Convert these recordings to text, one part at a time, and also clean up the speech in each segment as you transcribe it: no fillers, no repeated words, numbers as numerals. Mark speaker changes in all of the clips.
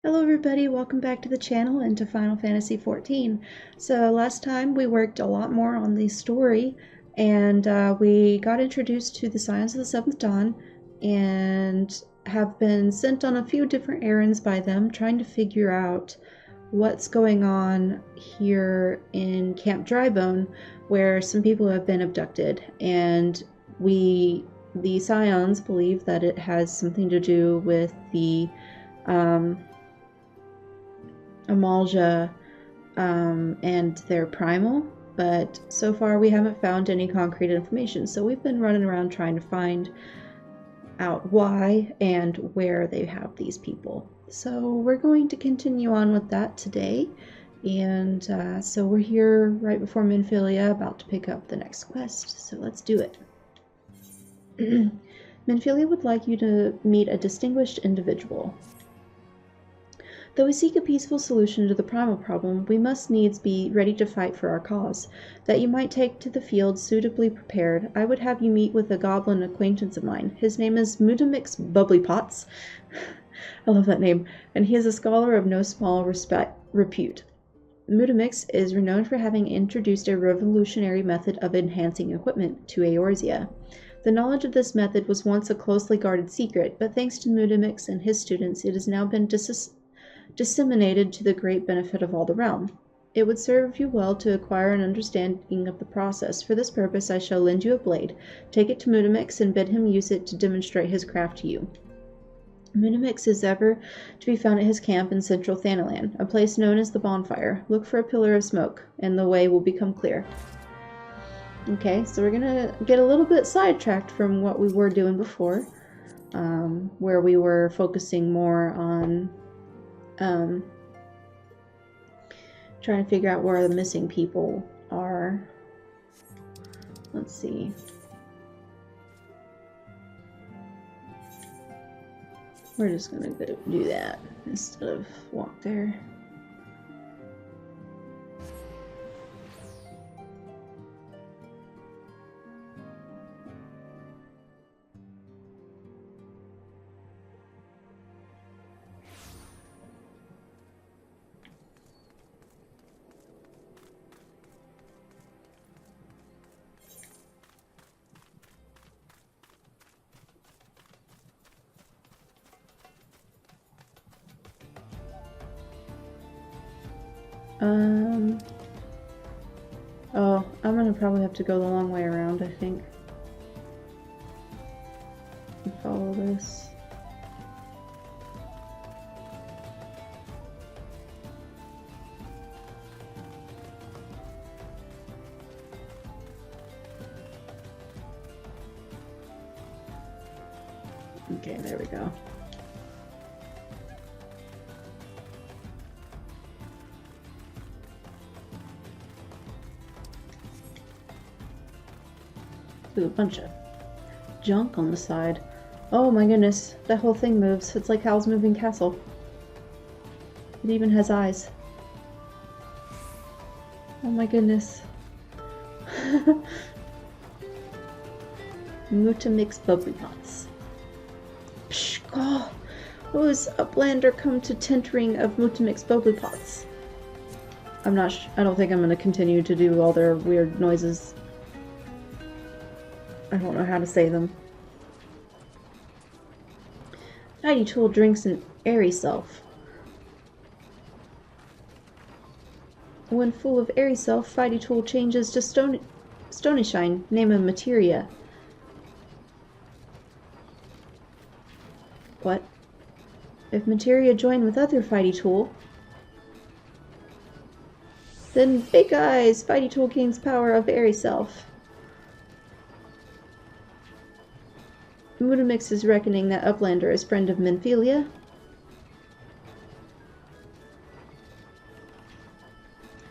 Speaker 1: Hello everybody, welcome back to the channel and to Final Fantasy XIV. So last time we worked a lot more on the story and we got introduced to the Scions of the Seventh Dawn and have been sent on a few different errands by them trying to figure out what's going on here in Camp Drybone where some people have been abducted, and the Scions believe that it has something to do with the Amalja and their primal, but so far we haven't found any concrete information, so we've been running around trying to find out why and where they have these people. So we're going to continue on with that today, and so we're here right before Minfilia, about to pick up the next quest, so let's do it. Minfilia would like you to meet a distinguished individual. Though we seek a peaceful solution to the primal problem, we must needs be ready to fight for our cause. That you might take to the field suitably prepared, I would have you meet with a goblin acquaintance of mine. His name is Mutamix Bubblypots. I love that name. And he is a scholar of no small repute. Mutamix is renowned for having introduced a revolutionary method of enhancing equipment to Eorzea. The knowledge of this method was once a closely guarded secret, but thanks to Mutamix and his students, it has now been disseminated to the great benefit of all the realm. It would serve you well to acquire an understanding of the process. For this purpose I shall lend you a blade. Take it to Mutamix and bid him use it to demonstrate his craft to you. Mutamix is ever to be found at his camp in central Thanalan, a place known as the Bonfire. Look for a pillar of smoke, and the way will become clear. Okay, so we're gonna get a little bit sidetracked from what we were doing before, where we were focusing more on trying to figure out where the missing people are. Let's see. We're just gonna go do that instead of walk there. Oh, I'm gonna probably have to go the long way around, I think. And follow this. Okay, there we go. Ooh, a bunch of junk on the side. Oh my goodness, that whole thing moves. It's like Howl's Moving Castle. It even has eyes. Oh my goodness. Mutamix Bubblypots. Psh, oh, who's Uplander come to tentering of Mutamix Bubblypots? I don't think I'm gonna continue to do all their weird noises. I don't know how to say them. Mighty Tool drinks an airy self. When full of airy self, Fighty Tool changes to Stony Shine, name of Materia. What? If Materia join with other Fighty Tool, then Big Eyes, Fighty Tool gains power of airy self. Mutamix is reckoning that Uplander is friend of Minfilia.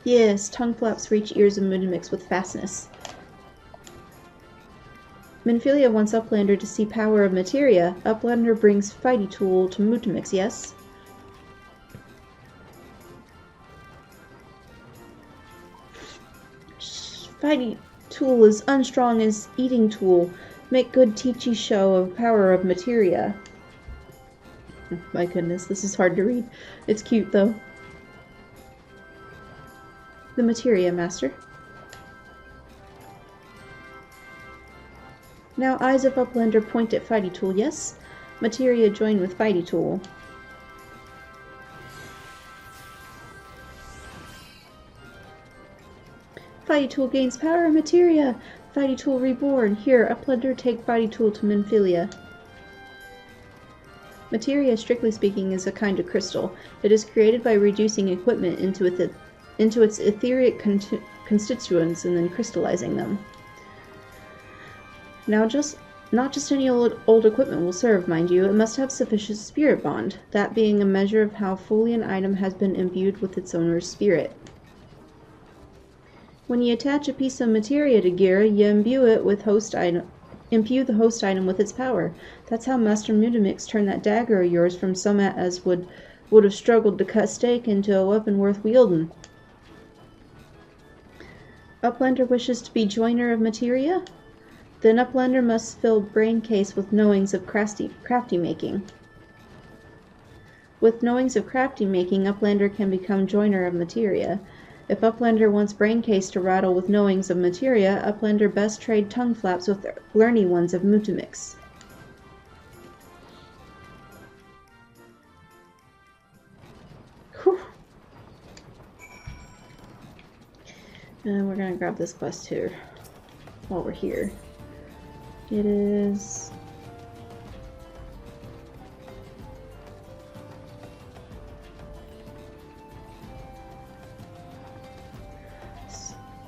Speaker 1: Yes, tongue flaps reach ears of Mutamix with fastness. Minfilia wants Uplander to see power of Materia. Uplander brings Fighty Tool to Mutamix, yes? Fighty Tool is unstrong as Eating Tool. Make good teachy show of power of Materia. My goodness, this is hard to read. It's cute, though. The Materia Master. Now eyes of Uplander point at Fighty Tool, yes? Materia join with Fighty Tool. Fighty Tool gains power, Materia! Fighty Tool reborn. Here, Uplander, take Fighty Tool to Minfilia. Materia, strictly speaking, is a kind of crystal. It is created by reducing equipment into its etheric constituents and then crystallizing them. Now, not just any old equipment will serve, mind you. It must have sufficient spirit bond, that being a measure of how fully an item has been imbued with its owner's spirit. When you attach a piece of materia to gear, you imbue the host item with its power. That's how Master Mutamix turned that dagger of yours from someat as would have struggled to cut steak into a weapon worth wielding. Uplander wishes to be joiner of materia? Then Uplander must fill brain case with knowings of crafty making. With knowings of crafty making, Uplander can become joiner of materia. If Uplander wants brain case to rattle with knowings of materia, Uplander best trade tongue flaps with learny ones of Mutamix. Whew. And we're gonna grab this quest here while we're here. It is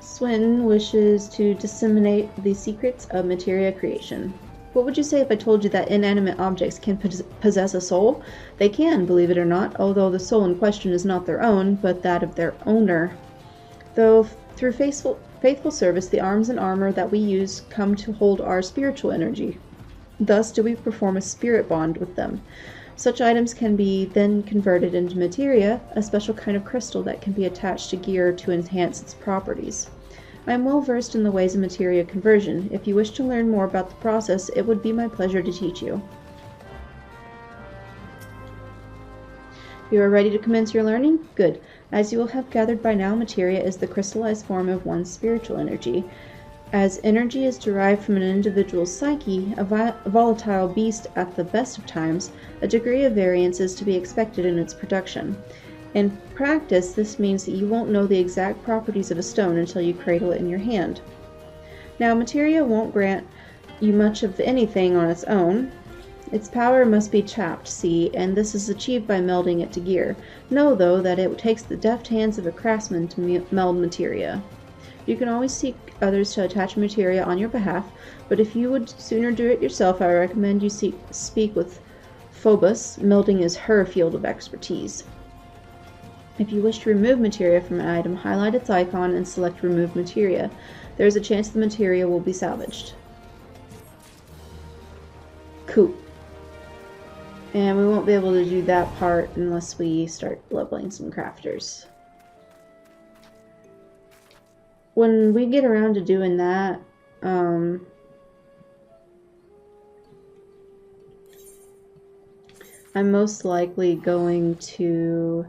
Speaker 1: Swin wishes to disseminate the secrets of materia creation. What would you say if I told you that inanimate objects can possess a soul? They can, believe it or not, although the soul in question is not their own, but that of their owner. Though through faithful service, the arms and armor that we use come to hold our spiritual energy. Thus do we perform a spirit bond with them. Such items can be then converted into materia, a special kind of crystal that can be attached to gear to enhance its properties. I am well versed in the ways of materia conversion. If you wish to learn more about the process, it would be my pleasure to teach you. You are ready to commence your learning? Good. As you will have gathered by now, materia is the crystallized form of one's spiritual energy. As energy is derived from an individual's psyche, a volatile beast at the best of times, a degree of variance is to be expected in its production. In practice, this means that you won't know the exact properties of a stone until you cradle it in your hand. Now, materia won't grant you much of anything on its own. Its power must be chapped, see, and this is achieved by melding it to gear. Know, though, that it takes the deft hands of a craftsman to meld materia. You can always seek others to attach materia on your behalf, but if you would sooner do it yourself, I recommend you speak with Phobos. Melding is her field of expertise. If you wish to remove materia from an item, highlight its icon and select Remove Materia. There is a chance the materia will be salvaged. Cool. And we won't be able to do that part unless we start leveling some crafters. When we get around to doing that, I'm most likely going to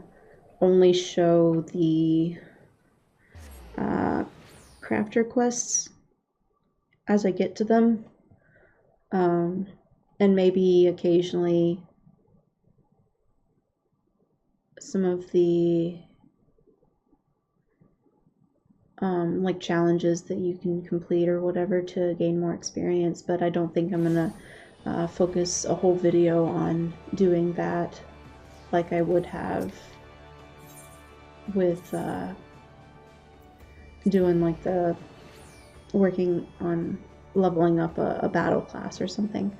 Speaker 1: only show the crafter quests as I get to them, and maybe occasionally some of the like challenges that you can complete or whatever to gain more experience, but I don't think I'm gonna focus a whole video on doing that like I would have with doing like the working on leveling up a battle class or something.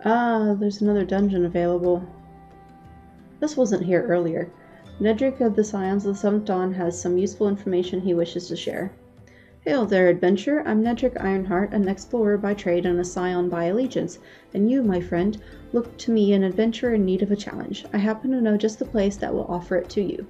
Speaker 1: Ah, there's another dungeon available. This wasn't here earlier. Nedric of the Scions of the Seventh Dawn has some useful information he wishes to share. Hail there, adventurer. I'm Nedric Ironheart, an explorer by trade and a scion by allegiance, and you, my friend, look to me an adventurer in need of a challenge. I happen to know just the place that will offer it to you.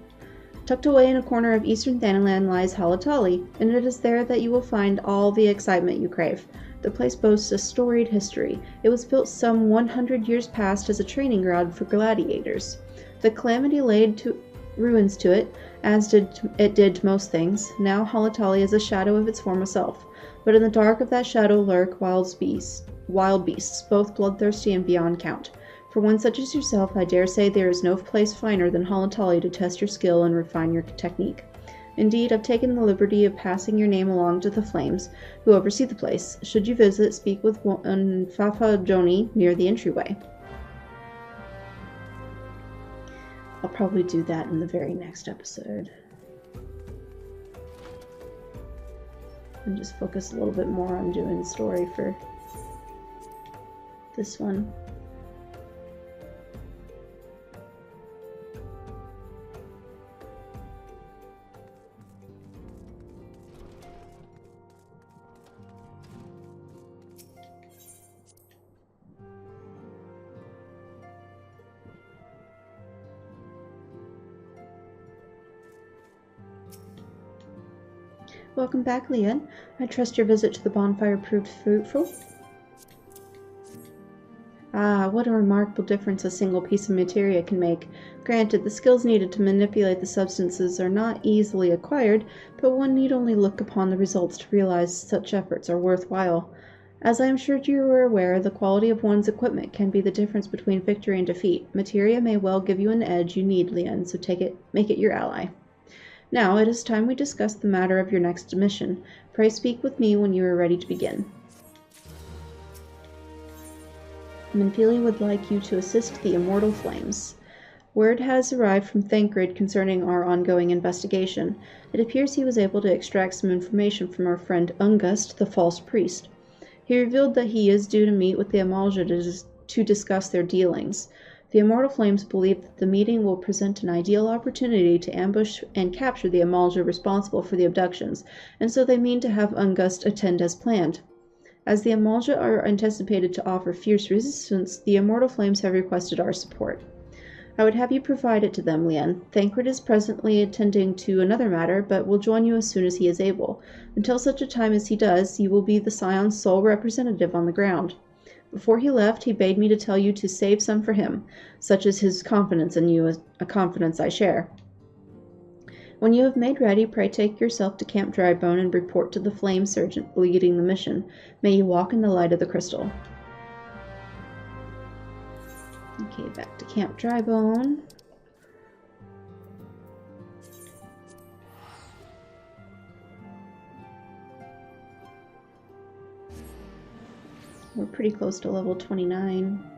Speaker 1: Tucked away in a corner of eastern Thanalan lies Halatali, and it is there that you will find all the excitement you crave. The place boasts a storied history. It was built some 100 years past as a training ground for gladiators. The calamity laid ruins to it, as it did to most things. Now Halatali is a shadow of its former self, but in the dark of that shadow lurk wild beasts, both bloodthirsty and beyond count. For one such as yourself, I dare say there is no place finer than Halatali to test your skill and refine your technique. Indeed, I've taken the liberty of passing your name along to the Flames, who oversee the place. Should you visit, speak with one Fafa Joni near the entryway. I'll probably do that in the very next episode. And just focus a little bit more on doing the story for this one. Welcome back, Leon. I trust your visit to the bonfire proved fruitful. Ah, what a remarkable difference a single piece of materia can make. Granted, the skills needed to manipulate the substances are not easily acquired, but one need only look upon the results to realize such efforts are worthwhile. As I am sure you are aware, the quality of one's equipment can be the difference between victory and defeat. Materia may well give you an edge you need, Leon, so make it your ally. Now, it is time we discuss the matter of your next mission. Pray speak with me when you are ready to begin. Minfili would like you to assist the Immortal Flames. Word has arrived from Thancred concerning our ongoing investigation. It appears he was able to extract some information from our friend Ungust, the false priest. He revealed that he is due to meet with the Amalja to discuss their dealings. The Immortal Flames believe that the meeting will present an ideal opportunity to ambush and capture the Amalja responsible for the abductions, and so they mean to have Ungust attend as planned. As the Amalja are anticipated to offer fierce resistance, the Immortal Flames have requested our support. I would have you provide it to them, Leon. Thancred is presently attending to another matter, but will join you as soon as he is able. Until such a time as he does, you will be the Scion's sole representative on the ground. Before he left, he bade me to tell you to save some for him. Such is his confidence in you, a confidence I share. When you have made ready, pray take yourself to Camp Drybone and report to the Flame Sergeant leading the mission. May you walk in the light of the crystal. Okay, back to Camp Drybone. We're pretty close to level 29.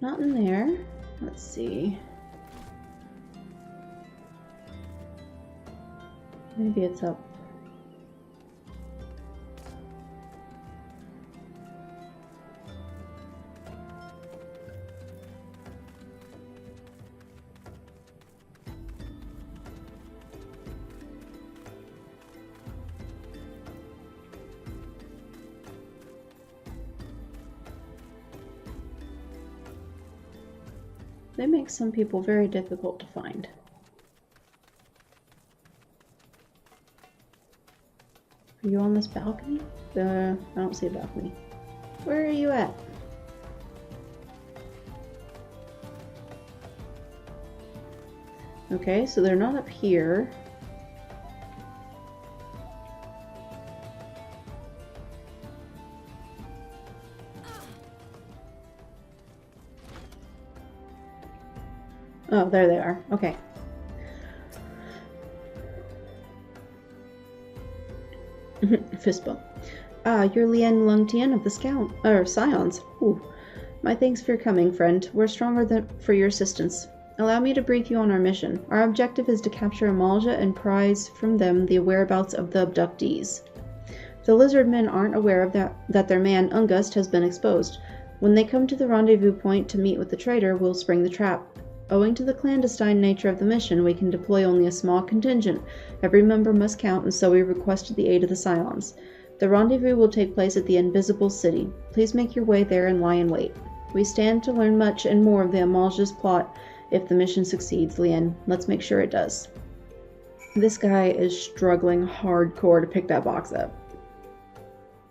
Speaker 1: Not in there. Let's see. Maybe it's up. They make some people very difficult to find. Are you on this balcony? I don't see a balcony. Where are you at? Okay, so they're not up here. Oh, there they are. Okay. Fist bump. Ah, you're Lien Lungtian of the Scions. Ooh. My thanks for coming, friend. We're stronger for your assistance. Allow me to brief you on our mission. Our objective is to capture Amalja and prize from them the whereabouts of the abductees. The lizard men aren't aware of that their man, Ungust, has been exposed. When they come to the rendezvous point to meet with the traitor, we'll spring the trap. Owing to the clandestine nature of the mission, we can deploy only a small contingent. Every member must count, and so we requested the aid of the Scions. The rendezvous will take place at the Invisible City. Please make your way there and lie in wait. We stand to learn much and more of the Amalja's plot if the mission succeeds, Lien. Let's make sure it does. This guy is struggling hardcore to pick that box up.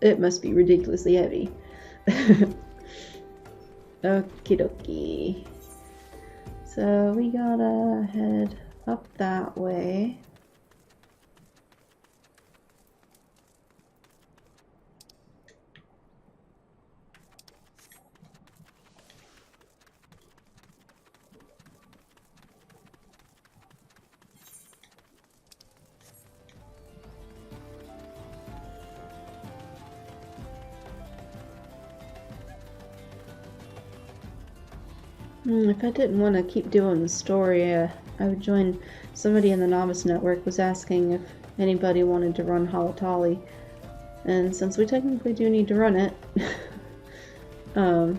Speaker 1: It must be ridiculously heavy. Okie dokie. So we gotta head up that way. If I didn't want to keep doing the story, I would join. Somebody in the Novice Network was asking if anybody wanted to run Halatali. And since we technically do need to run it, I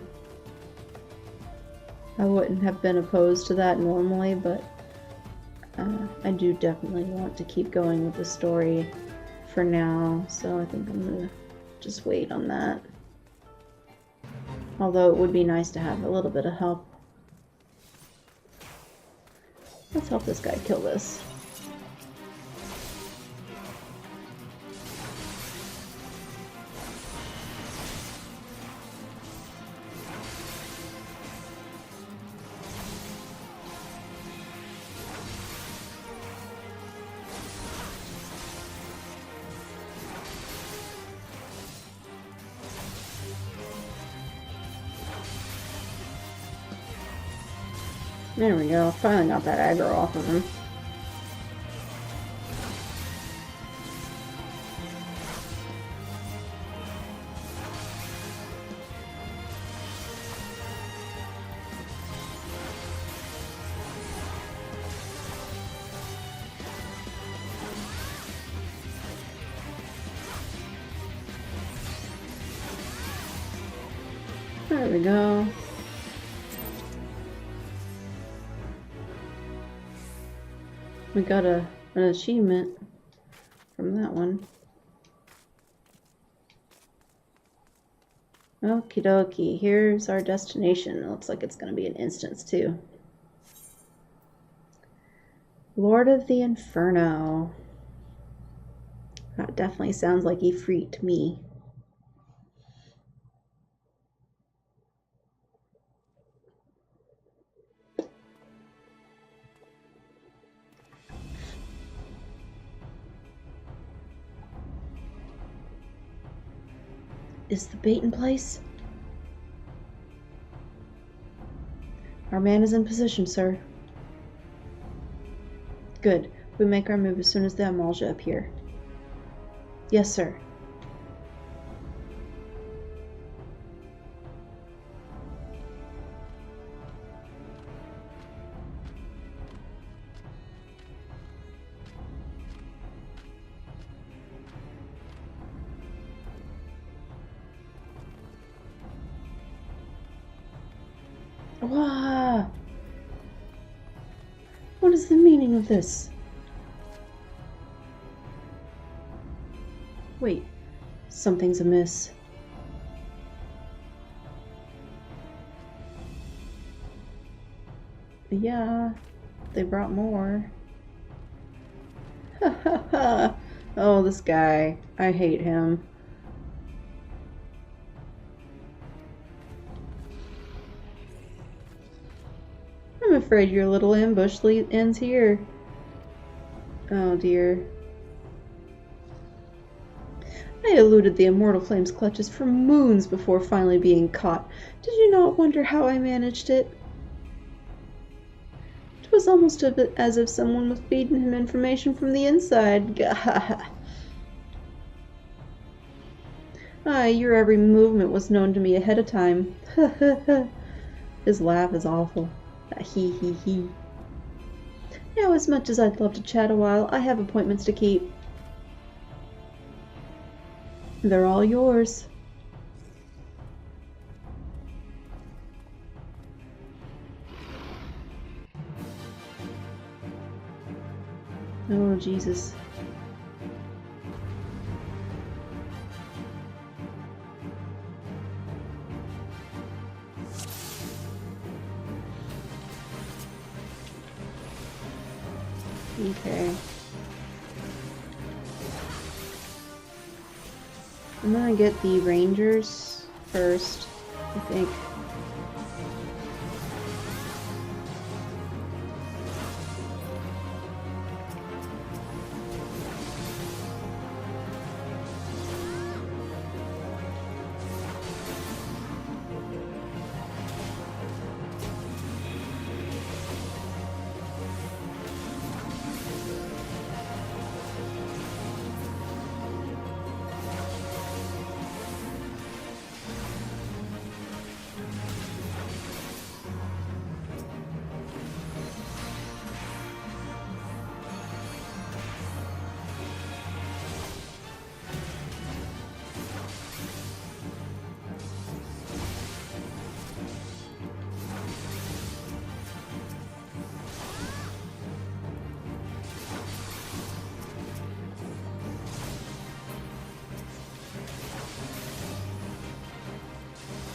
Speaker 1: wouldn't have been opposed to that normally, but I do definitely want to keep going with the story for now, so I think I'm going to just wait on that. Although it would be nice to have a little bit of help. Let's help this guy kill this. There we go. Finally got that aggro off of him. There we go. We got an achievement from that one. Okie dokie, here's our destination. It looks like it's going to be an instance too. Lord of the Inferno. That definitely sounds like Ifrit to me. Is the bait in place? Our man is in position, sir. Good. We make our move as soon as the Amalja appear. Yes, sir. Wah! What is the meaning of this? Wait, something's amiss. Yeah, they brought more. Ha ha ha! Oh, this guy. I hate him. I'm afraid your little ambush ends here. Oh dear. I eluded the Immortal Flame's clutches for moons before finally being caught. Did you not wonder how I managed it? It was almost as if someone was feeding him information from the inside. Your every movement was known to me ahead of time. His laugh is awful. Hee hee hee. Now, as much as I'd love to chat a while, I have appointments to keep. They're all yours. Oh, Jesus. Okay. I'm gonna get the Rangers first, I think.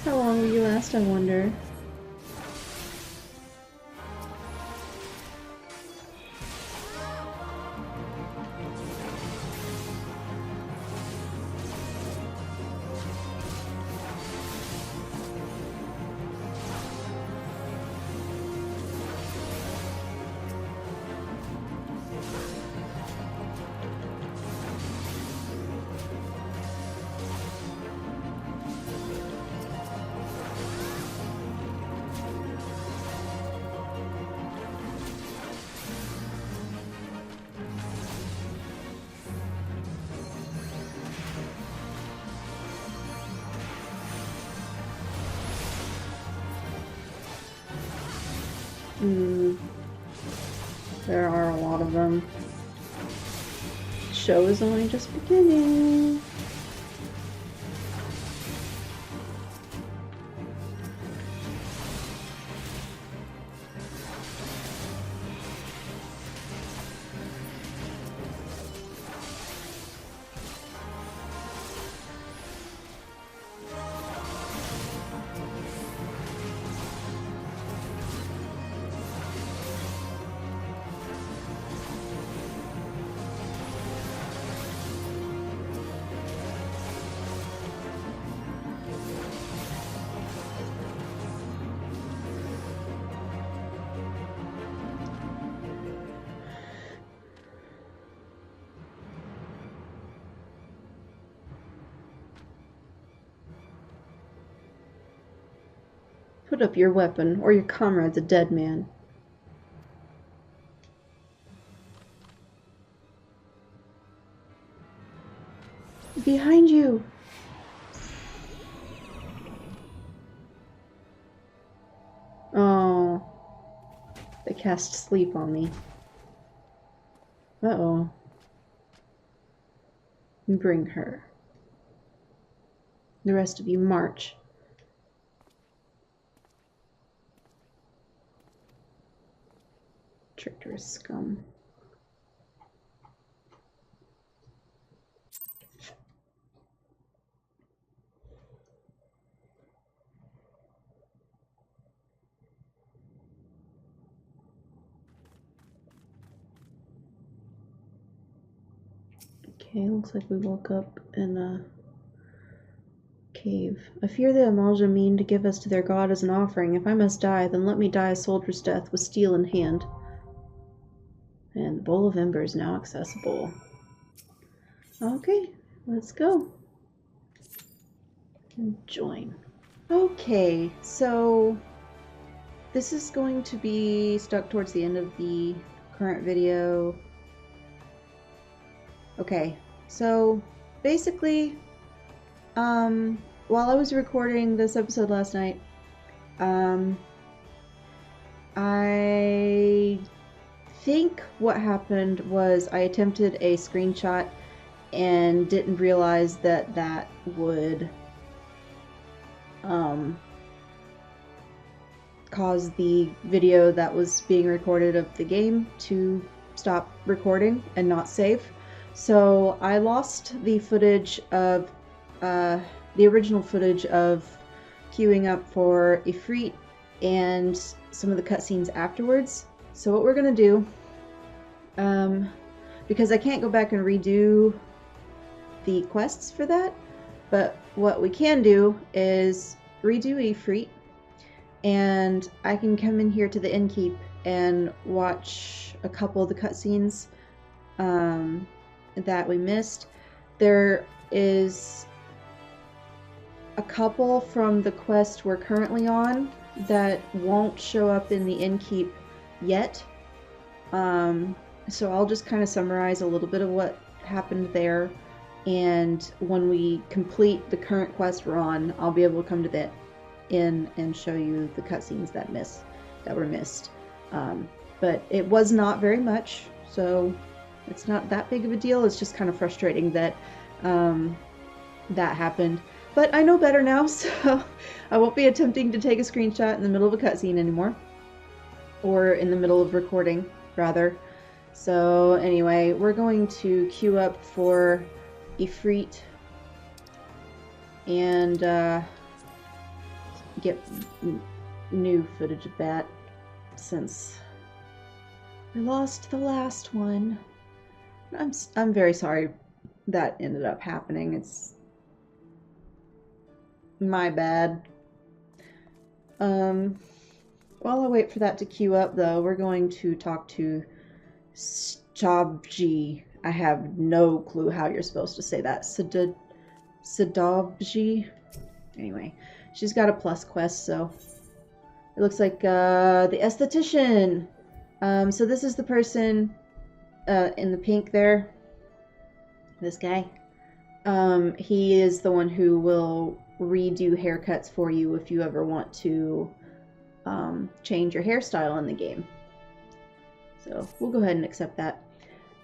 Speaker 1: How long will you last, I wonder? There are a lot of them. The show is only just beginning. Put up your weapon, or your comrade's a dead man. Behind you! Oh. They cast sleep on me. Uh-oh. Bring her. The rest of you march. Traitorous scum. Okay, looks like we woke up in a cave. I fear the Amalja mean to give us to their god as an offering. If I must die, then let me die a soldier's death with steel in hand. And the bowl of embers now accessible. Okay, let's go. And join. Okay, so this is going to be stuck towards the end of the current video. Okay, so basically While I was recording this episode last night, I think what happened was I attempted a screenshot and didn't realize that that would cause the video that was being recorded of the game to stop recording and not save. So I lost the footage of the original footage of queuing up for Ifrit and some of the cutscenes afterwards. So what we're gonna do, because I can't go back and redo the quests for that, but what we can do is redo Ifrit, and I can come in here to the innkeep and watch a couple of the cutscenes that we missed. There is a couple from the quest we're currently on that won't show up in the innkeep yet. So I'll just kind of summarize a little bit of what happened there, and when we complete the current quest we're on, I'll be able to come to the inn and show you the cutscenes that were missed. But it was not very much, so it's not that big of a deal. It's just kind of frustrating that that happened. But I know better now, so I won't be attempting to take a screenshot in the middle of a cutscene anymore. Or in the middle of recording, rather. So anyway, we're going to queue up for Ifrit and get new footage of that, since we lost the last one. I'm very sorry that ended up happening. It's my bad. While I wait for that to queue up, though, we're going to talk to Sadobji. I have no clue how you're supposed to say that. Sadobji. Anyway, she's got a plus quest, so it looks like the esthetician. So this is the person in the pink there. This guy. He is the one who will redo haircuts for you if you ever want to change your hairstyle in the game. So we'll go ahead and accept that.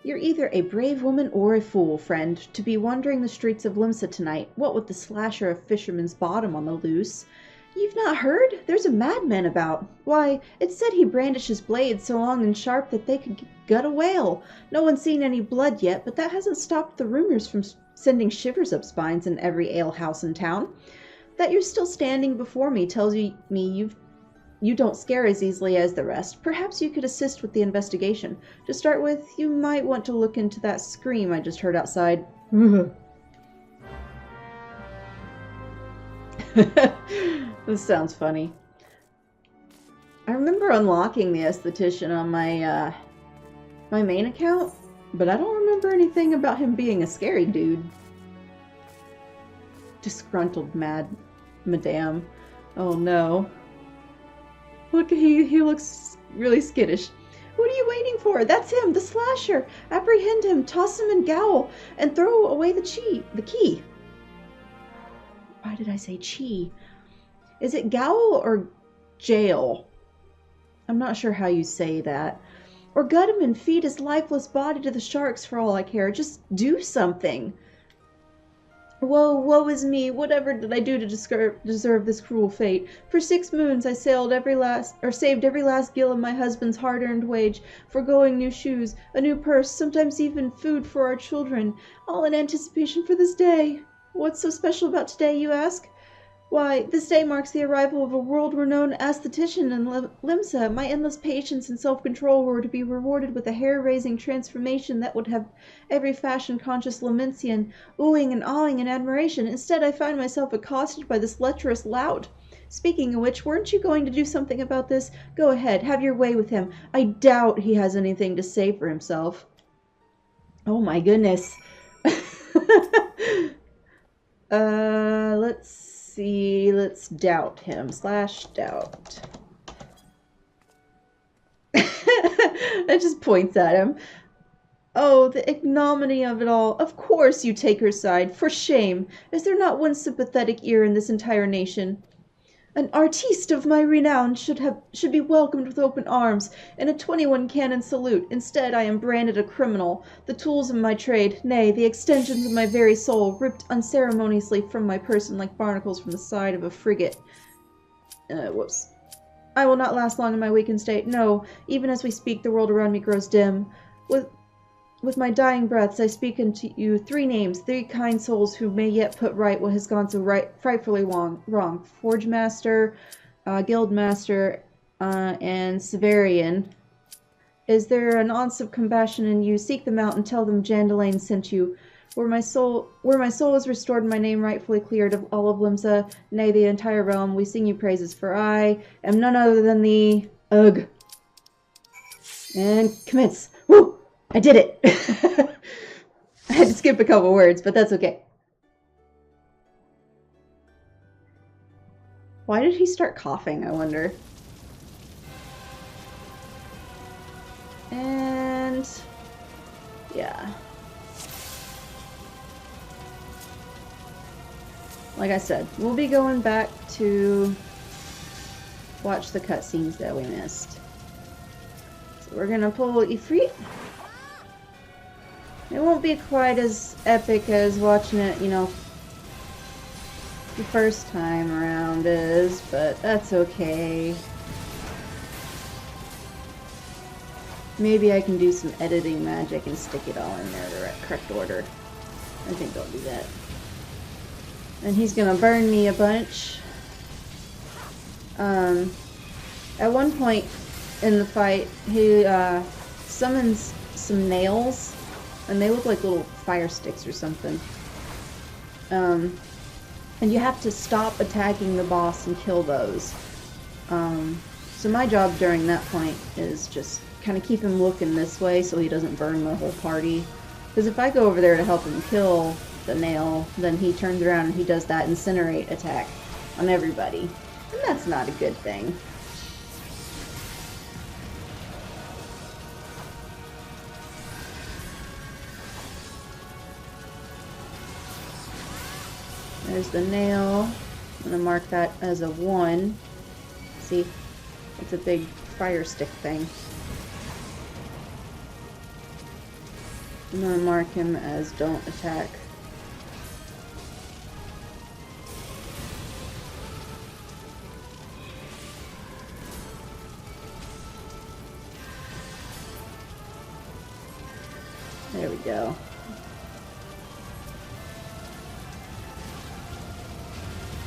Speaker 1: You're either a brave woman or a fool, friend, to be wandering the streets of Limsa tonight, what with the slasher of Fisherman's Bottom on the loose. You've not heard? There's a madman about. Why, it's said he brandishes blades so long and sharp that they could gut a whale. No one's seen any blood yet, but that hasn't stopped the rumors from sending shivers up spines in every alehouse in town. That you're still standing before me tells me you don't scare as easily as the rest. Perhaps you could assist with the investigation. To start with, you might want to look into that scream I just heard outside. This sounds funny. I remember unlocking the esthetician on my my main account, but I don't remember anything about him being a scary dude. Disgruntled madame. Oh no. Look, he looks really skittish. What are you waiting for? That's him, the slasher. Apprehend him, toss him in gaol, and throw away the key. Why did I say chi? Is it gaol or jail? I'm not sure how you say that. Or gut him and feed his lifeless body to the sharks for all I care. Just do something. Woe is me. Whatever did I do to deserve this cruel fate? For 6 moons I saved every last gill of my husband's hard-earned wage, foregoing new shoes, a new purse, sometimes even food for our children, all in anticipation for this day. What's so special about today, you ask? Why, this day marks the arrival of a world-renowned aesthetician in Limsa. My endless patience and self-control were to be rewarded with a hair-raising transformation that would have every fashion-conscious Limsian oohing and awing in admiration. Instead, I find myself accosted by this lecherous lout. Speaking of which, weren't you going to do something about this? Go ahead, have your way with him. I doubt he has anything to say for himself. Oh my goodness. Let's see. Let's doubt him. /doubt. It just points at him. Oh, the ignominy of it all. Of course you take her side. For shame. Is there not one sympathetic ear in this entire nation? An artiste of my renown should be welcomed with open arms, and a 21 cannon salute. Instead, I am branded a criminal, the tools of my trade, nay, the extensions of my very soul, ripped unceremoniously from my person like barnacles from the side of a frigate. Whoops. I will not last long in my weakened state. No, even as we speak, the world around me grows dim. With my dying breaths, I speak unto you 3 names, 3 kind souls who may yet put right what has gone so frightfully wrong. Forge Master, Guild Master, and Severian. Is there an ounce of compassion in you? Seek them out and tell them Jandalane sent you. Where my soul is restored and my name rightfully cleared of all of Limsa, nay, the entire realm, we sing you praises, for I am none other than the... Ugh. And commits. Woo! I did it! I had to skip a couple words, but that's okay. Why did he start coughing, I wonder? And... yeah. Like I said, we'll be going back to watch the cutscenes that we missed. So we're gonna pull Ifrit. It won't be quite as epic as watching it, you know, the first time around is, but that's okay. Maybe I can do some editing magic and stick it all in there the correct order. I think I'll do that. And he's gonna burn me a bunch. At one point in the fight, he summons some nails, and they look like little fire sticks or something. And you have to stop attacking the boss and kill those. So my job during that point is just kind of keep him looking this way so he doesn't burn the whole party. Because if I go over there to help him kill the nail, then he turns around and he does that incinerate attack on everybody. And that's not a good thing. There's the nail. I'm going to mark that as a 1. See? It's a big fire stick thing. I'm going to mark him as don't attack. There we go.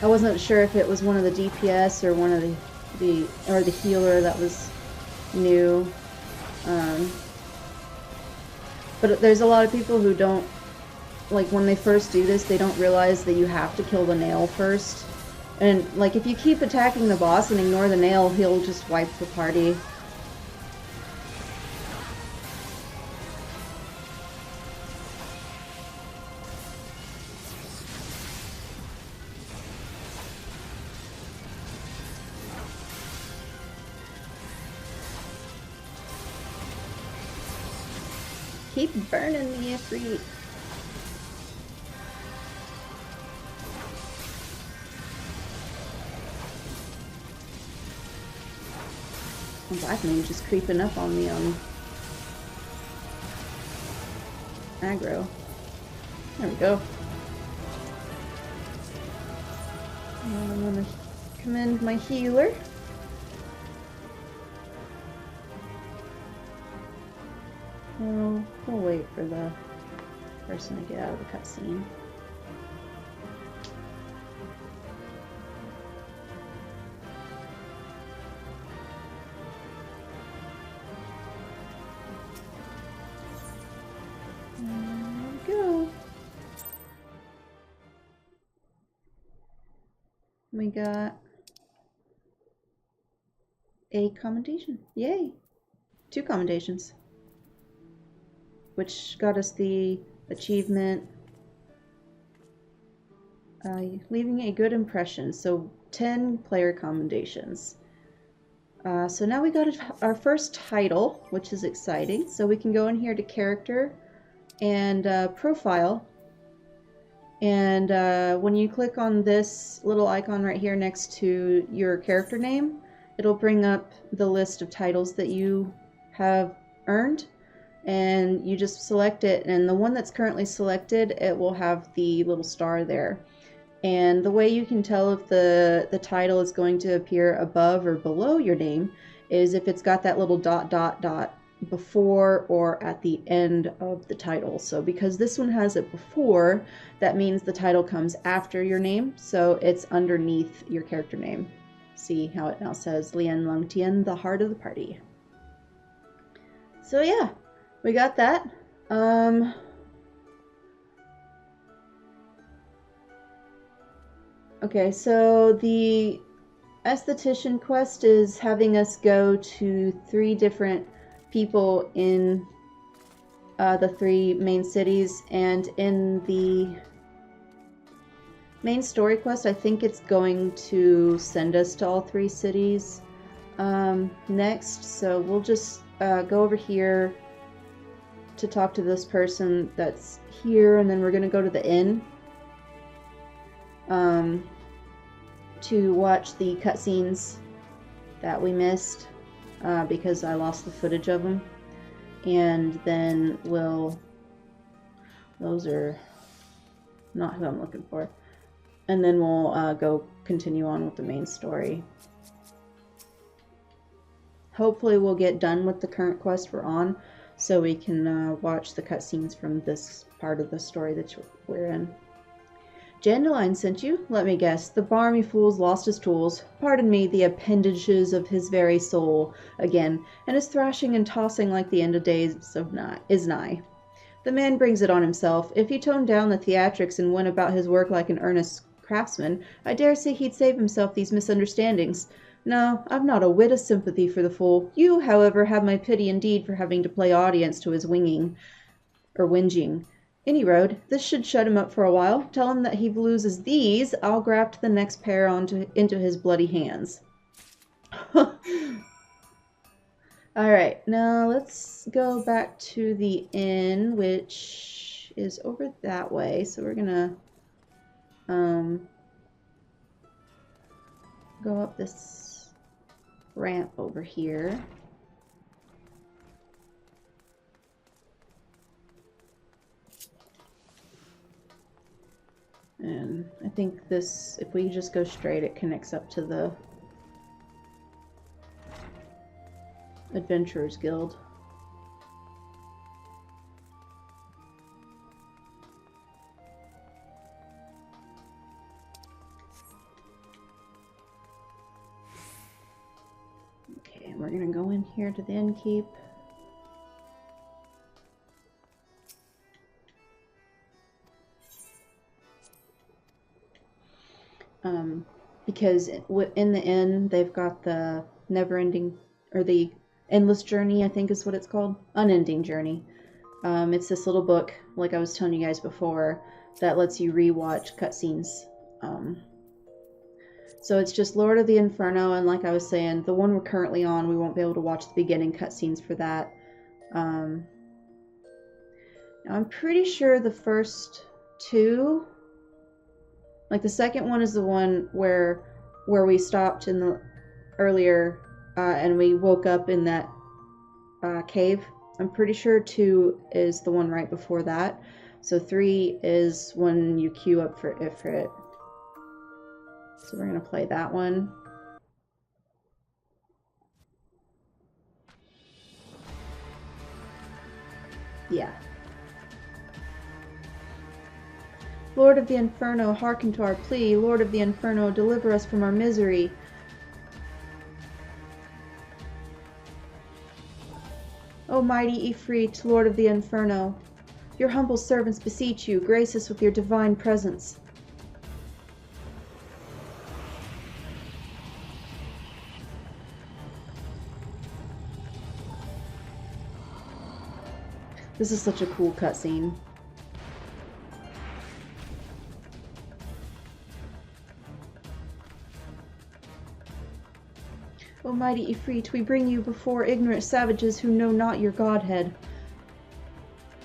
Speaker 1: I wasn't sure if it was one of the DPS or one of the healer that was new. But there's a lot of people who don't, like, when they first do this, they don't realize that you have to kill the nail first. And, like, if you keep attacking the boss and ignore the nail, he'll just wipe the party. Keep burning the Ifrit. Black Mage just creeping up on me on aggro. There we go. And I'm gonna commend my healer. We'll wait for the person to get out of the cutscene. There we go. We got a commendation. Yay! 2 commendations. Which got us the achievement, leaving a good impression. So 10 player commendations. So now we got our first title, which is exciting. So we can go in here to character and profile. And when you click on this little icon right here next to your character name, it'll bring up the list of titles that you have earned. And you just select it, and the one that's currently selected, it will have the little star there. And the way you can tell if the title is going to appear above or below your name is if it's got that little dot dot dot before or at the end of the title. So because this one has it before, that means the title comes after your name, so it's underneath your character name. See how it now says Lian Lung Tian, the heart of the party. So yeah, we got that. Okay, so the esthetician quest is having us go to 3 different people in the 3 main cities, and in the main story quest, I think it's going to send us to all 3 cities next. So we'll just go over here to talk to this person that's here, and then we're going to go to the inn to watch the cutscenes that we missed because I lost the footage of them. And then those are not who I'm looking for. And then we'll go continue on with the main story. Hopefully we'll get done with the current quest we're on, so we can watch the cutscenes from this part of the story that we're in. Dandelion sent you? Let me guess. The barmy fool's lost his tools. Pardon me, the appendages of his very soul again, and is thrashing and tossing like the end of days is nigh. The man brings it on himself. If he toned down the theatrics and went about his work like an earnest craftsman, I dare say he'd save himself these misunderstandings. No, I've not a whit of sympathy for the fool. You, however, have my pity indeed for having to play audience to his whinging. Any road, this should shut him up for a while. Tell him that he loses these, I'll graft the next pair into his bloody hands. Alright, now let's go back to the inn, which is over that way. So we're gonna go up this ramp over here. And I think this, if we just go straight, it connects up to the Adventurers Guild. Okay, and we're gonna go in here to the innkeep. Because in the inn, they've got the never-ending, or the endless journey, I think is what it's called. Unending journey. It's this little book, like I was telling you guys before, that lets you rewatch cutscenes. So it's just Lord of the Inferno, and like I was saying, the one we're currently on, we won't be able to watch the beginning cutscenes for that. Now I'm pretty sure the first 2... Like the second one is the one where we stopped in the earlier and we woke up in that cave. I'm pretty sure 2 is the one right before that. So 3 is when you queue up for Ifrit. So we're gonna play that one. Yeah. Lord of the Inferno, hearken to our plea. Lord of the Inferno, deliver us from our misery. O mighty Ifrit, Lord of the Inferno, your humble servants beseech you, grace us with your divine presence. This is such a cool cutscene. O mighty Ifrit, we bring you before ignorant savages who know not your godhead.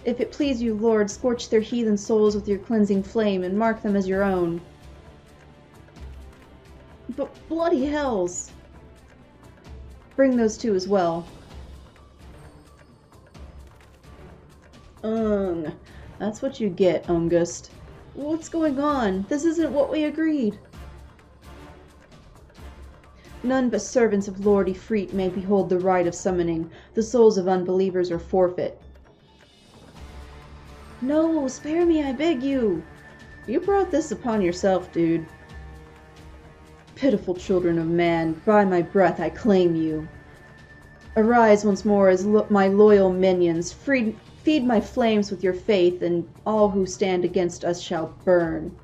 Speaker 1: If it please you, Lord, scorch their heathen souls with your cleansing flame and mark them as your own. But bloody hells! Bring those two as well. That's what you get, Ungust. What's going on? This isn't what we agreed. None but servants of Lord Ifrit may behold the rite of summoning. The souls of unbelievers are forfeit. No, spare me, I beg you. You brought this upon yourself, dude. Pitiful children of man, by my breath I claim you. Arise once more as my loyal minions. Feed my flames with your faith, and all who stand against us shall burn.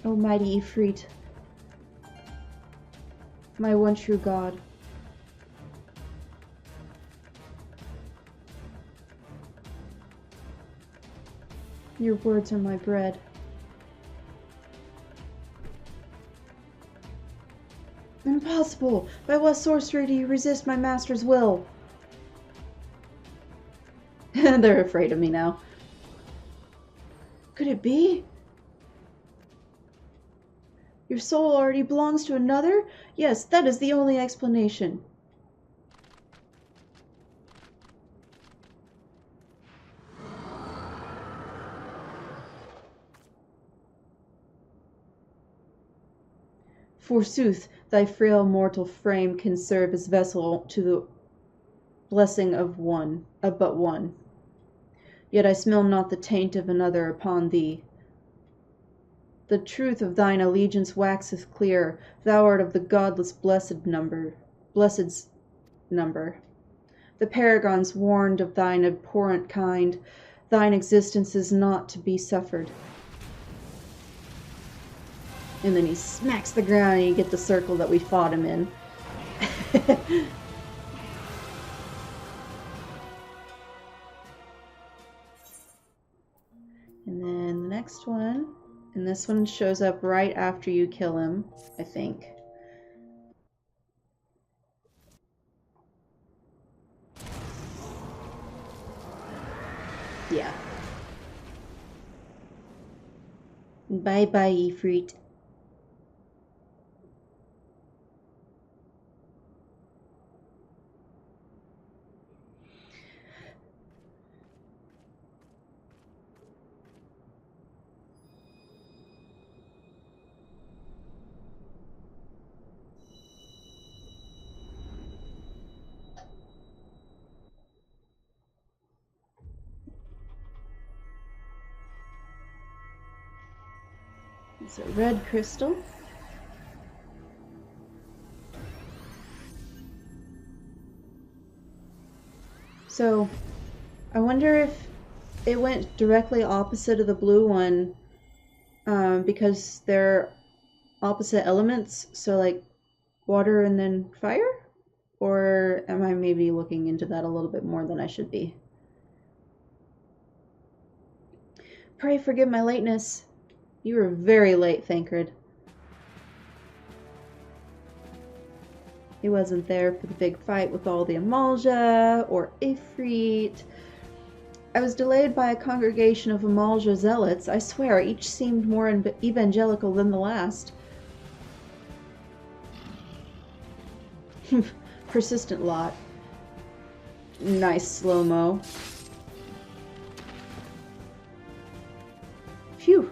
Speaker 1: O mighty Ifrit, my one true God. Your words are my bread. Impossible! By what sorcery do you resist my master's will? They're afraid of me now. Could it be? Your soul already belongs to another? Yes, that is the only explanation. Forsooth, thy frail mortal frame can serve as vessel to the blessing of but one. Yet I smell not the taint of another upon thee. The truth of thine allegiance waxeth clear. Thou art of the godless blessed's number. The paragons warned of thine abhorrent kind. Thine existence is not to be suffered. And then he smacks the ground and you get the circle that we fought him in. And then the next one. And this one shows up right after you kill him, I think. Yeah. Bye-bye, Ifrit. It's a red crystal. So, I wonder if it went directly opposite of the blue one because they're opposite elements, so like water and then fire? Or am I maybe looking into that a little bit more than I should be? Pray forgive my lateness. You were very late, Thancred. He wasn't there for the big fight with all the Amalja or Ifrit. I was delayed by a congregation of Amalja zealots. I swear, each seemed more evangelical than the last. Persistent lot. Nice slow-mo. Phew.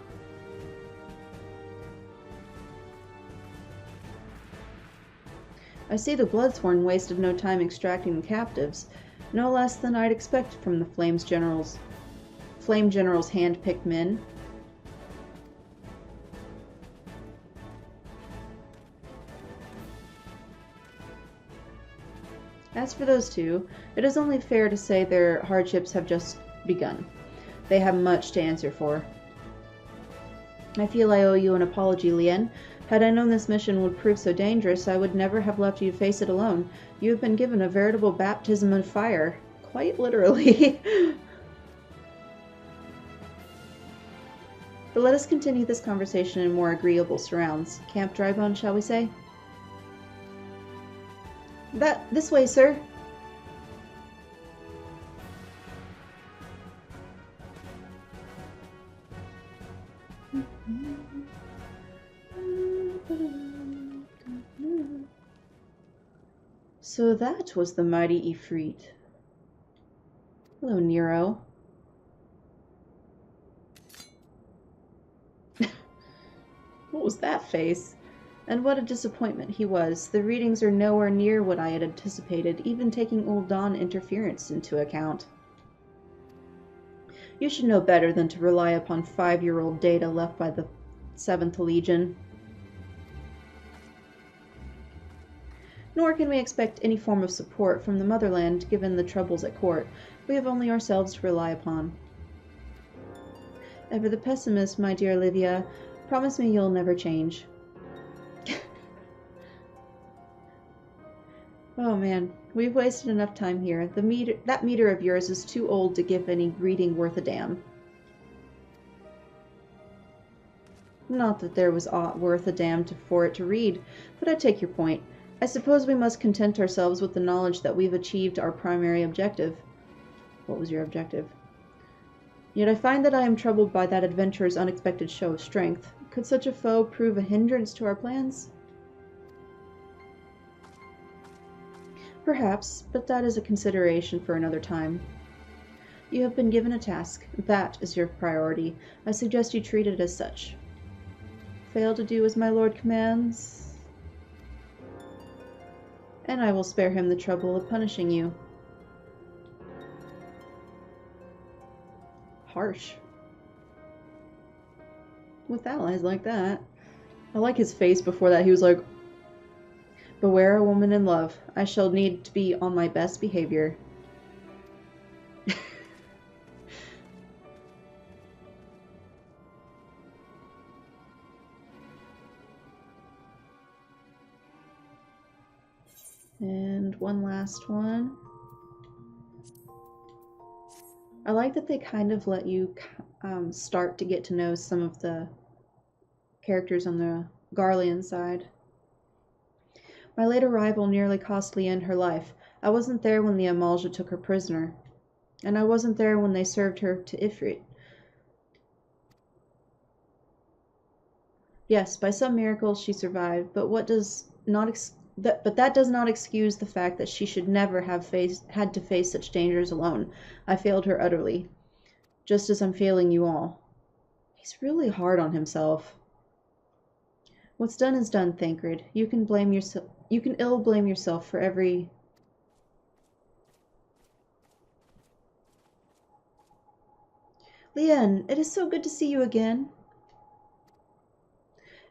Speaker 1: I see the Bloodsworn wasted no time extracting the captives, no less than I'd expect from the Flame General's hand-picked men. As for those two, it is only fair to say their hardships have just begun. They have much to answer for. I feel I owe you an apology, Lien. Had I known this mission would prove so dangerous, I would never have left you to face it alone. You have been given a veritable baptism of fire. Quite literally. But let us continue this conversation in more agreeable surrounds. Camp Drybone, shall we say? This way, sir. So that was the mighty Ifrit. Hello, Nero. What was that face? And what a disappointment he was. The readings are nowhere near what I had anticipated, even taking Ul'Dan interference into account. You should know better than to rely upon 5-year-old data left by the 7th Legion. Nor can we expect any form of support from the motherland, given the troubles at court. We have only ourselves to rely upon. Ever the pessimist, my dear Olivia. Promise me you'll never change. Oh man, we've wasted enough time here. That meter of yours is too old to give any reading worth a damn. Not that there was aught worth a damn for it to read, but I take your point. I suppose we must content ourselves with the knowledge that we've achieved our primary objective. What was your objective? Yet I find that I am troubled by that adventurer's unexpected show of strength. Could such a foe prove a hindrance to our plans? Perhaps, but that is a consideration for another time. You have been given a task. That is your priority. I suggest you treat it as such. Fail to do as my lord commands, and I will spare him the trouble of punishing you. Harsh. With allies like that. I like his face before that. He was like, beware a woman in love. I shall need to be on my best behavior. And one last one. I like that they kind of let you start to get to know some of the characters on the Garlean side. My late arrival nearly cost Leanne her life. I wasn't there when the Amalja took her prisoner, and I wasn't there when they served her to Ifrit. Yes, by some miracle she survived, but that does not excuse the fact that she should never have had to face such dangers alone. I failed her utterly, just as I'm failing you all. He's really hard on himself. What's done is done, Thancred. You can ill blame yourself for every... Leanne, it is so good to see you again.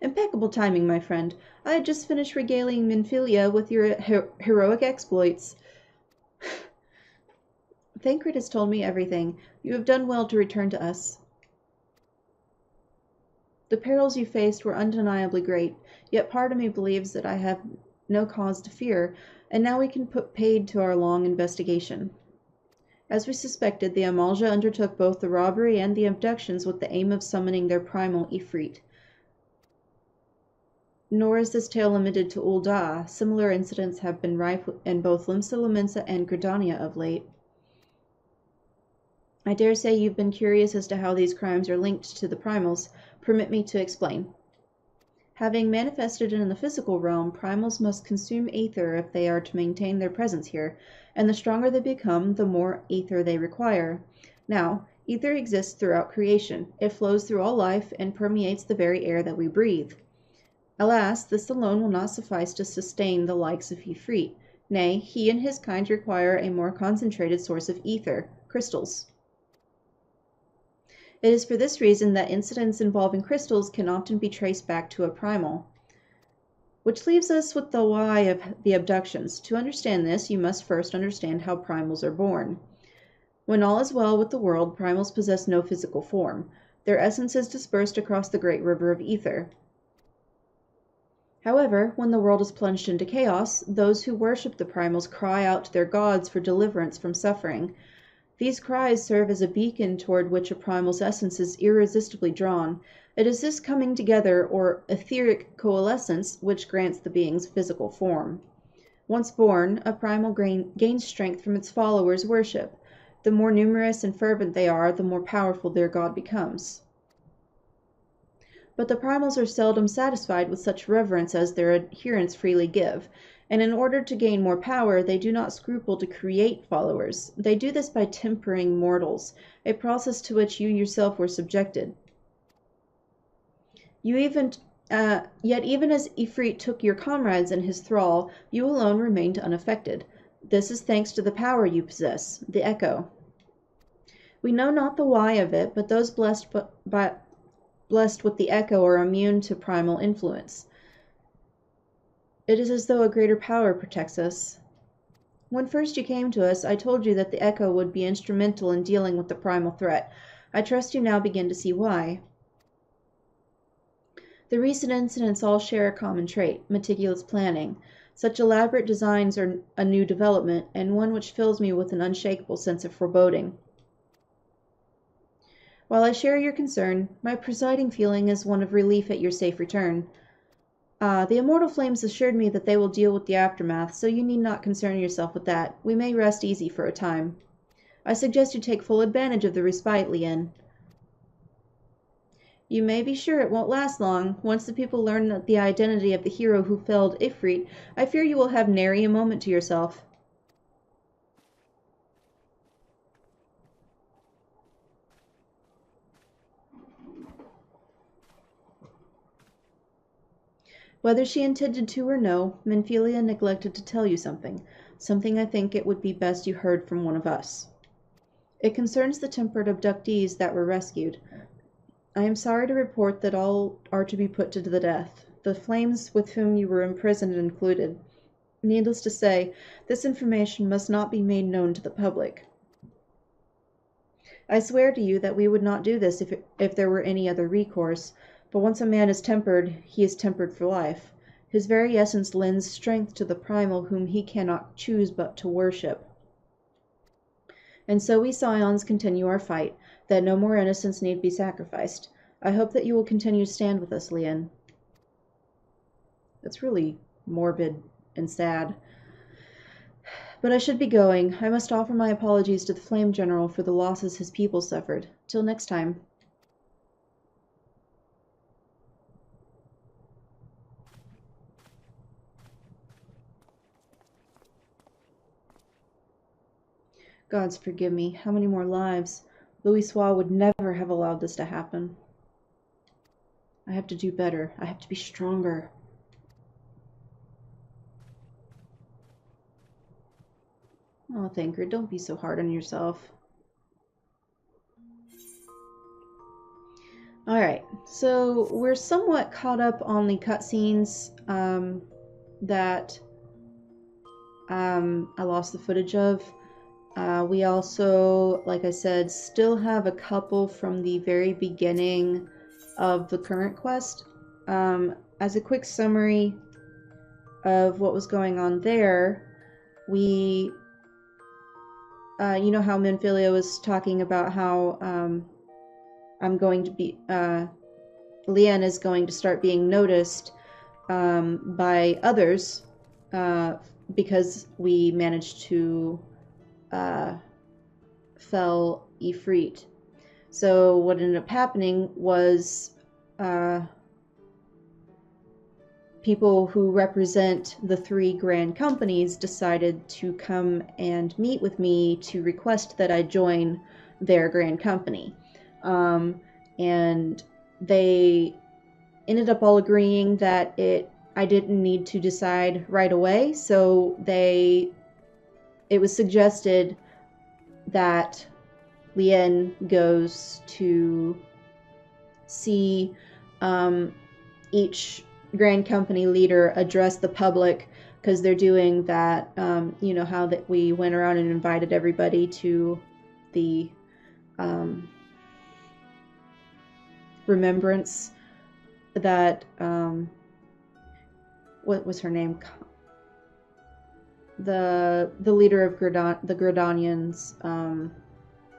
Speaker 1: Impeccable timing, my friend. I had just finished regaling Minfilia with your heroic exploits. Thancred has told me everything. You have done well to return to us. The perils you faced were undeniably great, yet part of me believes that I have no cause to fear, and now we can put paid to our long investigation. As we suspected, the Amalja undertook both the robbery and the abductions with the aim of summoning their primal Ifrit. Nor is this tale limited to Ul'Da. Similar incidents have been rife in both Limsa Lominsa and Gridania of late. I dare say you've been curious as to how these crimes are linked to the primals. Permit me to explain. Having manifested in the physical realm, primals must consume ether if they are to maintain their presence here, and the stronger they become, the more ether they require. Now, ether exists throughout creation. It flows through all life and permeates the very air that we breathe. Alas, this alone will not suffice to sustain the likes of Ifrit. Nay, he and his kind require a more concentrated source of ether, crystals. It is for this reason that incidents involving crystals can often be traced back to a primal. Which leaves us with the why of the abductions. To understand this, you must first understand how primals are born. When all is well with the world, primals possess no physical form. Their essence is dispersed across the great river of ether. However, when the world is plunged into chaos, those who worship the primals cry out to their gods for deliverance from suffering. These cries serve as a beacon toward which a primal's essence is irresistibly drawn. It is this coming together, or etheric coalescence, which grants the being's physical form. Once born, a primal gains strength from its followers' worship. The more numerous and fervent they are, the more powerful their god becomes. But the primals are seldom satisfied with such reverence as their adherents freely give, and in order to gain more power, they do not scruple to create followers. They do this by tempering mortals, a process to which you yourself were subjected. Yet even as Ifrit took your comrades in his thrall, you alone remained unaffected. This is thanks to the power you possess, the echo. We know not the why of it, but those blessed with the echo are immune to primal influence. It is as though a greater power protects us. When first you came to us, I told you that the echo would be instrumental in dealing with the primal threat. I trust you now begin to see why. The recent incidents all share a common trait, meticulous planning. Such elaborate designs are a new development, and one which fills me with an unshakable sense of foreboding. While I share your concern, my presiding feeling is one of relief at your safe return. The immortal flames assured me that they will deal with the aftermath, so you need not concern yourself with that. We may rest easy for a time. I suggest you take full advantage of the respite, Lien. You may be sure it won't last long. Once the people learn the identity of the hero who felled Ifrit, I fear you will have nary a moment to yourself. Whether she intended to or no, Menphelia neglected to tell you something I think it would be best you heard from one of us. It concerns the tempered abductees that were rescued. I am sorry to report that all are to be put to the death, the flames with whom you were imprisoned included. Needless to say, this information must not be made known to the public. I swear to you that we would not do this if there were any other recourse, but once a man is tempered, he is tempered for life. His very essence lends strength to the primal whom he cannot choose but to worship. And so we Scions continue our fight, that no more innocents need be sacrificed. I hope that you will continue to stand with us, Lien. That's really morbid and sad. But I should be going. I must offer my apologies to the Flame General for the losses his people suffered. Till next time. Gods forgive me. How many more lives? Louisoix would never have allowed this to happen. I have to do better. I have to be stronger. Oh, Thancred, don't be so hard on yourself. Alright, so we're somewhat caught up on the cutscenes that I lost the footage of. We also, like I said, still have a couple from the very beginning of the current quest. As a quick summary of what was going on there, we, you know how Menphelia was talking about how I'm going to be, Lien is going to start being noticed by others because we managed to fell Ifrit. So what ended up happening was people who represent the 3 grand companies decided to come and meet with me to request that I join their grand company. And they ended up all agreeing that I didn't need to decide right away, so it was suggested that Lien goes to see each grand company leader address the public, because they're doing that, you know how that we went around and invited everybody to the remembrance that what was her name? The leader of the Gridanians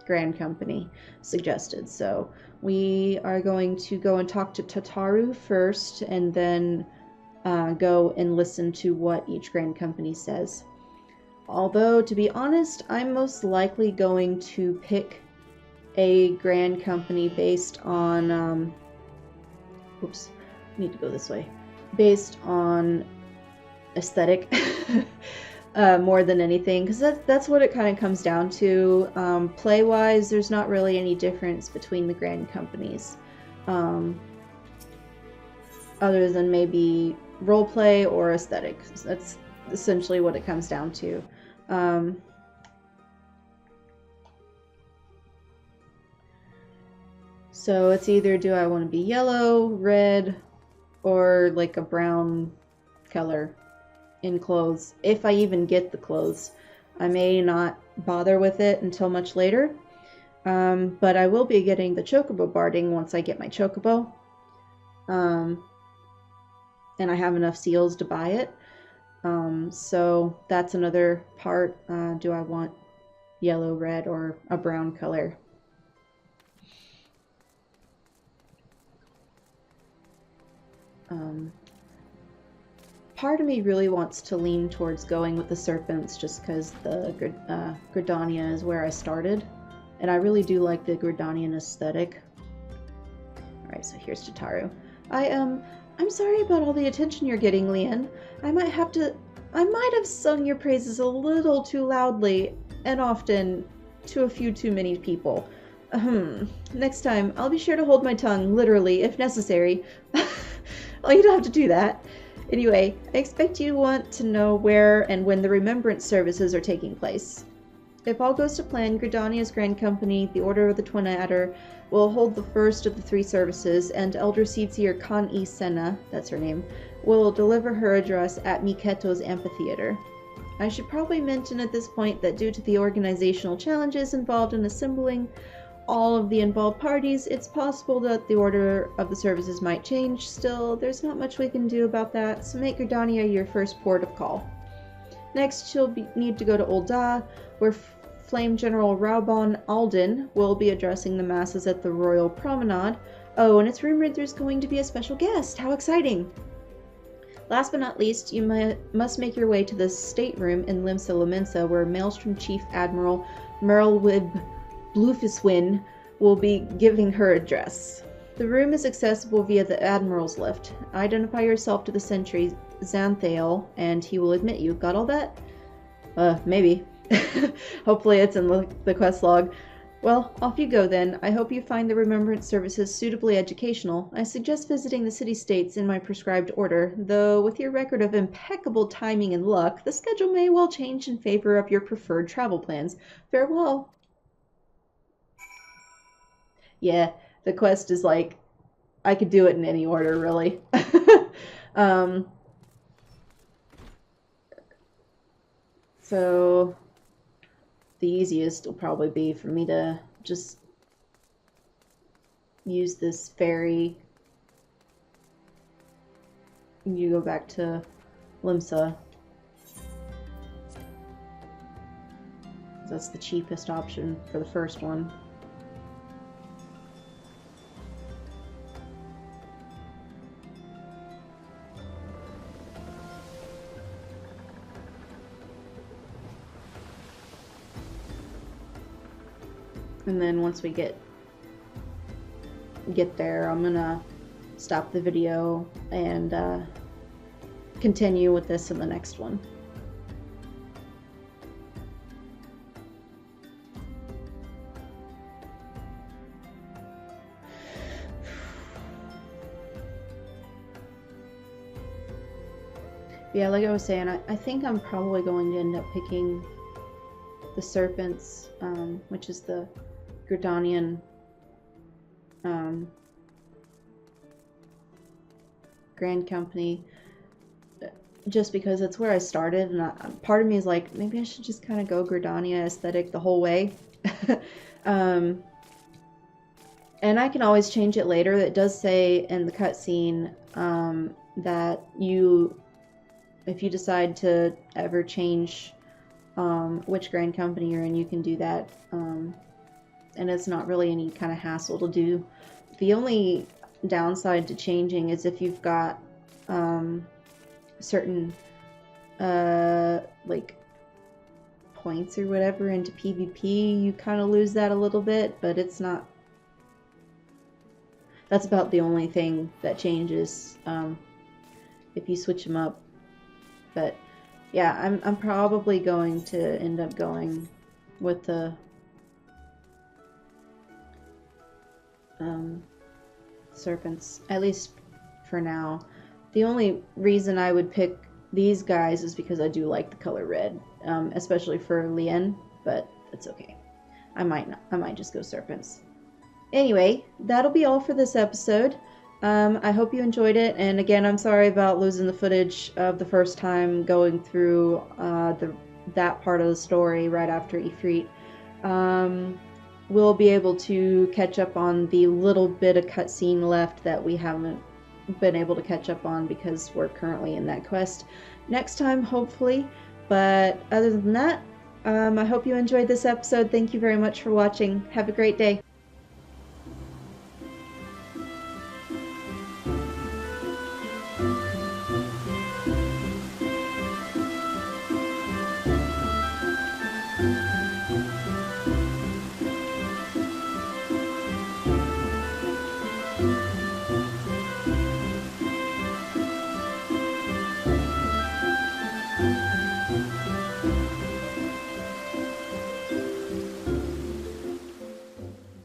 Speaker 1: Grand Company suggested. So we are going to go and talk to Tataru first, and then go and listen to what each Grand Company says. Although, to be honest, I'm most likely going to pick a Grand Company based on, oops, I need to go this way, based on aesthetic more than anything, because that's what it kind of comes down to. Play-wise, there's not really any difference between the Grand Companies, other than maybe roleplay or aesthetic. That's essentially what it comes down to. So it's either do I want to be yellow, red, or like a brown color in clothes. If I even get the clothes. I may not bother with it until much later. But I will be getting the chocobo barding once I get my chocobo. And I have enough seals to buy it. So that's another part. Do I want yellow, red, or a brown color? Part of me really wants to lean towards going with the serpents just because the Gridania is where I started. And I really do like the Gridanian aesthetic. Alright, so here's Tataru. I'm sorry about all the attention you're getting, Leanne. I might have sung your praises a little too loudly and often to a few too many people. Next time, I'll be sure to hold my tongue, literally, if necessary. Oh, you don't have to do that. Anyway, I expect you want to know where and when the remembrance services are taking place. If all goes to plan, Gridania's Grand Company, the Order of the Twin Adder, will hold the first of the 3 services, and Elder Seedseer Kan-e Senna, that's her name, will deliver her address at Miketo's amphitheater. I should probably mention at this point that due to the organizational challenges involved in assembling all of the involved parties, it's possible that the order of the services might change. Still, there's not much we can do about that, so make Gridania your first port of call. Next, you'll need to go to Old Da, where Flame General Raubon Alden will be addressing the masses at the Royal Promenade. Oh, and it's rumored there's going to be a special guest. How exciting! Last but not least, you must make your way to the stateroom in Limsa Lominsa, where Maelstrom Chief Admiral Merylwib Bluefiswin will be giving her address. The room is accessible via the Admiral's lift. Identify yourself to the sentry Xanthael, and he will admit you. Got all that? Maybe. Hopefully it's in the quest log. Well, off you go then. I hope you find the remembrance services suitably educational. I suggest visiting the city-states in my prescribed order, though with your record of impeccable timing and luck, the schedule may well change in favor of your preferred travel plans. Farewell. Yeah, the quest is like, I could do it in any order, really. So the easiest will probably be for me to just use this ferry. You go back to Limsa. That's the cheapest option for the first one. And then once we get there, I'm gonna stop the video and continue with this in the next one. Yeah, like I was saying, I think I'm probably going to end up picking the Serpents, which is the Gridanian Grand Company, just because it's where I started, and part of me is like, maybe I should just kind of go Gridania aesthetic the whole way. And I can always change it later. It does say in the cutscene that you if you decide to ever change which grain company you're in, you can do that. And it's not really any kind of hassle to do. The only downside to changing is if you've got certain like points or whatever into PvP, you kind of lose that a little bit, but it's not. That's about the only thing that changes if you switch them up. But yeah, I'm probably going to end up going with the serpents, at least for now. The only reason I would pick these guys is because I do like the color red, especially for Lien, but that's okay. I might just go serpents. Anyway, that'll be all for this episode. I hope you enjoyed it, and again, I'm sorry about losing the footage of the first time going through that part of the story right after Ifrit. We'll be able to catch up on the little bit of cutscene left that we haven't been able to catch up on because we're currently in that quest next time, hopefully. But other than that, I hope you enjoyed this episode. Thank you very much for watching. Have a great day.